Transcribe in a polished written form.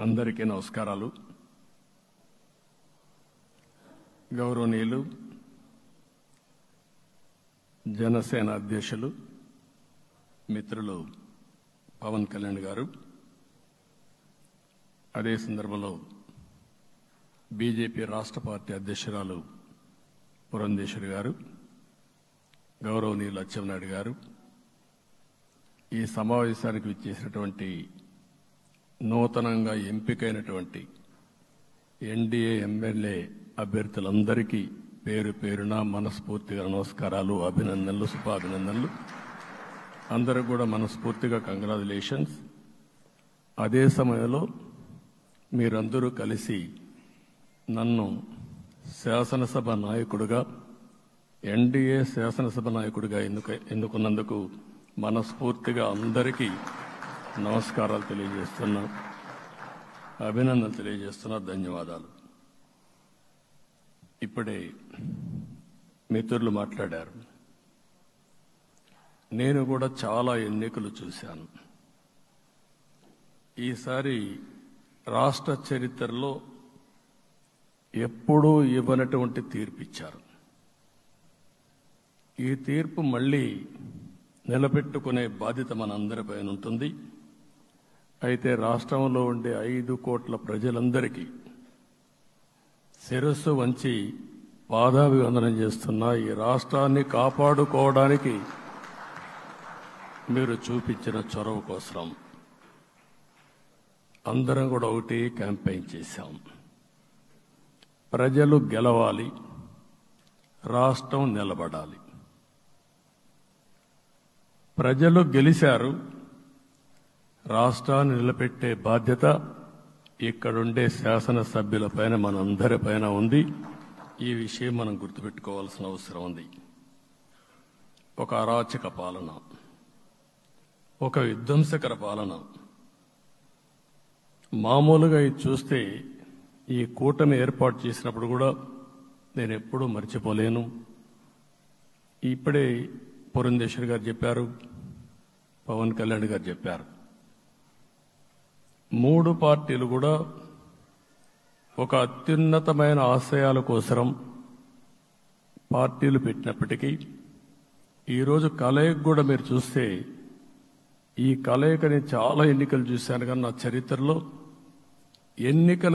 అందరికీ నమస్కారాలు. గౌరవనీయులు జనసేన అధ్యక్షులు మిత్రులు పవన్ కళ్యాణ్ గారు, అదే సందర్భంలో బీజేపీ రాష్ట్ర పార్టీ అధ్యక్షురాలు పురంధేశ్వరి గారు, గౌరవనీయులు అచ్చెన్నాయుడు గారు, ఈ సమావేశానికి విచ్చేసినటువంటి నూతనంగా ఎంపికైనటువంటి ఎన్డీఏ ఎమ్మెల్యే అభ్యర్థులందరికీ పేరు పేరున మనస్ఫూర్తిగా నమస్కారాలు, అభినందనలు, శుభాభినందనలు. అందరూ కూడా మనస్ఫూర్తిగా కంగ్రాచులేషన్స్. అదే సమయంలో మీరందరూ కలిసి నన్ను శాసనసభ నాయకుడిగా, ఎన్డీఏ శాసనసభ నాయకుడిగా ఎన్నుకున్నందుకు మనస్ఫూర్తిగా అందరికీ నమస్కారాలు తెలియజేస్తున్నా, అభినందనలు తెలియజేస్తున్నా, ధన్యవాదాలు. ఇప్పుడే మిత్రులు మాట్లాడారు. నేను కూడా చాలా ఎన్నికలు చూశాను. ఈసారి రాష్ట్ర చరిత్రలో ఎప్పుడూ ఇవ్వనటువంటి తీర్పు ఇచ్చారు. ఈ తీర్పు మళ్ళీ నిలబెట్టుకునే బాధ్యత మనందరిపైన ఉంటుంది. అయితే రాష్ట్రంలో ఉండే 5 కోట్ల ప్రజలందరికీ శిరస్సు వంచి పాదాభివందనం చేస్తున్నా. ఈ రాష్ట్రాన్ని కాపాడుకోవడానికి మీరు చూపించిన చొరవ కోసం అందరం కూడా ఒకటి క్యాంపెయిన్ చేశాం. ప్రజలు గెలవాలి, రాష్ట్రం నిలబడాలి. ప్రజలు గెలిచారు. రాష్ట్రాన్ని నిలబెట్టే బాధ్యత ఇక్కడుండే శాసనసభ్యులపైన, మనందరిపైన ఉంది. ఈ విషయం మనం గుర్తుపెట్టుకోవాల్సిన అవసరం ఉంది. ఒక అరాచక పాలన, ఒక విధ్వంసకర పాలన. మామూలుగా ఇది చూస్తే ఈ కూటమి ఏర్పాటు చేసినప్పుడు కూడా నేను ఎప్పుడూ మర్చిపోలేను. ఇప్పుడే పురంధేశ్వరి గారు చెప్పారు, పవన్ కళ్యాణ్ గారు చెప్పారు. 3 పార్టీలు కూడా ఒక అత్యున్నతమైన ఆశయాల కోసం పార్టీలు పెట్టినప్పటికీ ఈరోజు కలయిక కూడా మీరు చూస్తే, ఈ కలయికని చాలా ఎన్నికలు చూశాను కానీ నా చరిత్రలో ఎన్నికల